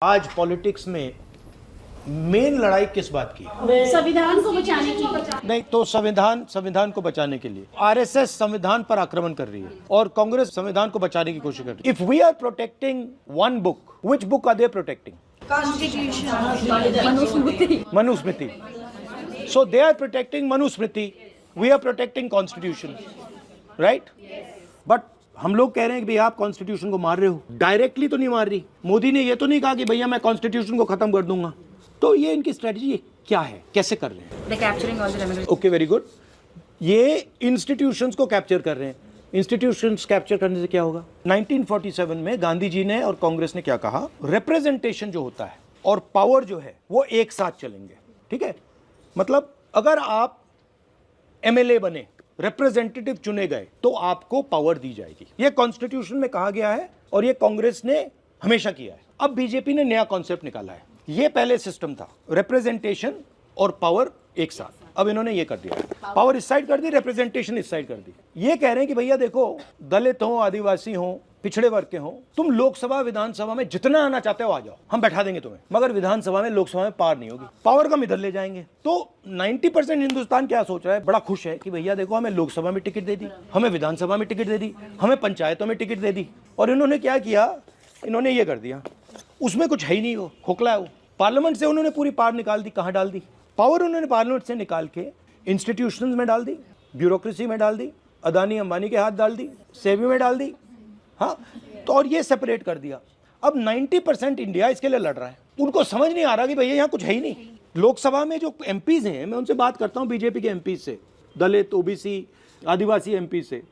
आज पॉलिटिक्स में मेन लड़ाई किस बात की? संविधान को बचाने की। नहीं तो संविधान को बचाने के लिए आरएसएस संविधान पर आक्रमण कर रही है और कांग्रेस संविधान को बचाने की कोशिश कर रही है। If we are protecting one book, which book are they protecting? Manusmriti. So they are protecting Manusmriti, we are protecting constitution, right? But हम लोग कह रहे हैं कि भैया आप कॉन्स्टिट्यूशन को मार रहे हो। डायरेक्टली तो नहीं मार रही। मोदी ने ये तो नहीं कहा कि भैया मैं कॉन्स्टिट्यूशन को खत्म कर दूंगा। तो ये इनकी स्ट्रेटजी क्या है, कैसे कर रहे हैं? Okay, very good. ये इंस्टीट्यूशंस को कैप्चर कर रहे हैं। इंस्टीट्यूशंस कैप्चर करने से क्या होगा? 1947 में गांधी जी ने और कांग्रेस ने क्या कहा? रिप्रेजेंटेशन जो होता है और पावर जो है वो एक साथ चलेंगे। ठीक है, मतलब अगर आप एमएलए बने, रिप्रेजेंटेटिव चुने गए, तो आपको पावर दी जाएगी। ये कॉन्स्टिट्यूशन में कहा गया है और ये कांग्रेस ने हमेशा किया है। अब बीजेपी ने नया कॉन्सेप्ट निकाला है। ये पहले सिस्टम था, रिप्रेजेंटेशन और पावर एक साथ। अब इन्होंने ये कर दिया, पावर इस साइड कर दी, रिप्रेजेंटेशन इस साइड कर दी। ये कह रहे हैं कि भैया देखो, दलित हो, आदिवासी हो, पिछड़े वर्ग के हो, तुम लोकसभा विधानसभा में जितना आना चाहते हो आ जाओ, हम बैठा देंगे तुम्हें, मगर विधानसभा में, लोकसभा में पावर नहीं होगी। पावर कम इधर ले जाएंगे। तो 90% हिंदुस्तान क्या सोच रहा है? बड़ा खुश है कि भैया देखो, हमें लोकसभा में टिकट दे दी, हमें विधानसभा में टिकट दे दी, हमें पंचायतों में टिकट दे दी। और इन्होंने क्या किया? इन्होंने ये कर दिया, उसमें कुछ है ही नहीं, वो खोखला है। वो पार्लियामेंट से उन्होंने पूरी पावर निकाल दी। कहाँ डाल दी पावर? उन्होंने पार्लियामेंट से निकाल के इंस्टीट्यूशंस में डाल दी, ब्यूरोक्रेसी में डाल दी, अदानी अंबानी के हाथ डाल दी, सेबी में डाल दी। हाँ, तो और ये सेपरेट कर दिया। अब 90% इंडिया इसके लिए लड़ रहा है। उनको समझ नहीं आ रहा कि भैया यहाँ कुछ है ही नहीं। लोकसभा में जो एमपीज हैं, मैं उनसे बात करता हूँ, बीजेपी के एमपी से, दलित, ओबीसी, आदिवासी एमपी से,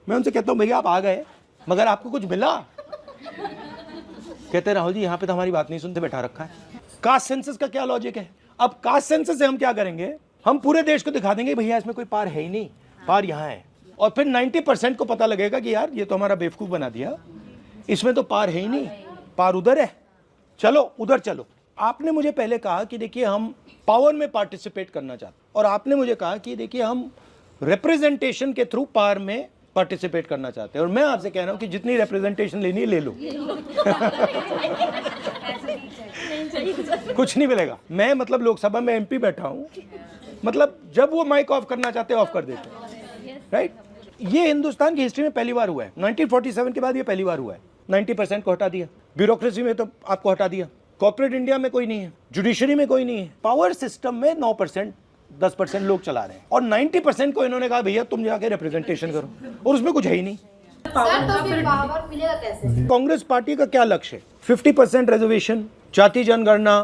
मैं उनसे कहता हूँ भैया आप आ गए, मगर आपको कुछ मिला? कहते राहुल जी यहाँ पे तो हमारी बात नहीं सुनते, बैठा रखा है। कास्ट सेंसस का क्या लॉजिक है? अब कास्ट सेंसस से हम क्या करेंगे? हम पूरे देश को दिखा देंगे भैया इसमें कोई पार है ही नहीं, पार यहाँ है। और फिर 90% को पता लगेगा कि यार ये तो हमारा बेवकूफ बना दिया, इसमें तो पार है ही नहीं, पार उधर है, चलो उधर चलो। आपने मुझे पहले कहा कि देखिए हम पावर में पार्टिसिपेट करना चाहते, और आपने मुझे कहा कि देखिए हम रिप्रेजेंटेशन के थ्रू पावर में पार्टिसिपेट करना चाहते हैं। और मैं आपसे कह रहा हूं कि जितनी रिप्रेजेंटेशन लेनी है ले लो। कुछ नहीं मिलेगा। मैं मतलब लोकसभा में एमपी बैठा हूं, मतलब जब वो माइक ऑफ करना चाहते हैं ऑफ कर देते हैं, राइट? ये हिंदुस्तान की हिस्ट्री में पहली बार हुआ है। 1947 के बाद ये पहली बार हुआ है। 90% को हटा दिया, ब्यूरोक्रेसी में तो आपको हटा दिया, कॉर्पोरेट इंडिया में कोई नहीं है, जुडिशरी में कोई नहीं है, पावर सिस्टम में 9%, 10% लोग चला रहे हैं, और 90% को इन्होंने कहा भैया तुम जाके रिप्रेजेंटेशन करो, और उसमें कुछ है ही नहीं। तो फिर पावर मिलेगा कैसे? कांग्रेस पार्टी का क्या लक्ष्य है? 50% रिजर्वेशन, जाति जनगणना,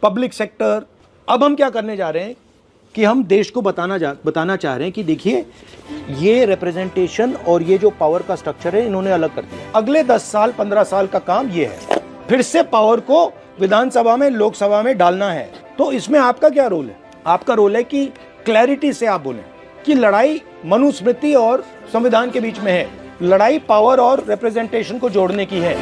पब्लिक सेक्टर। अब हम क्या करने जा रहे हैं कि हम देश को बताना चाह रहे हैं कि देखिए ये रिप्रेजेंटेशन और ये जो पावर का स्ट्रक्चर है इन्होंने अलग कर दिया। अगले 10 साल 15 साल का काम ये है, फिर से पावर को विधानसभा में, लोकसभा में डालना है। तो इसमें आपका क्या रोल है? आपका रोल है कि क्लैरिटी से आप बोलें कि लड़ाई मनुस्मृति और संविधान के बीच में है, लड़ाई पावर और रिप्रेजेंटेशन को जोड़ने की है।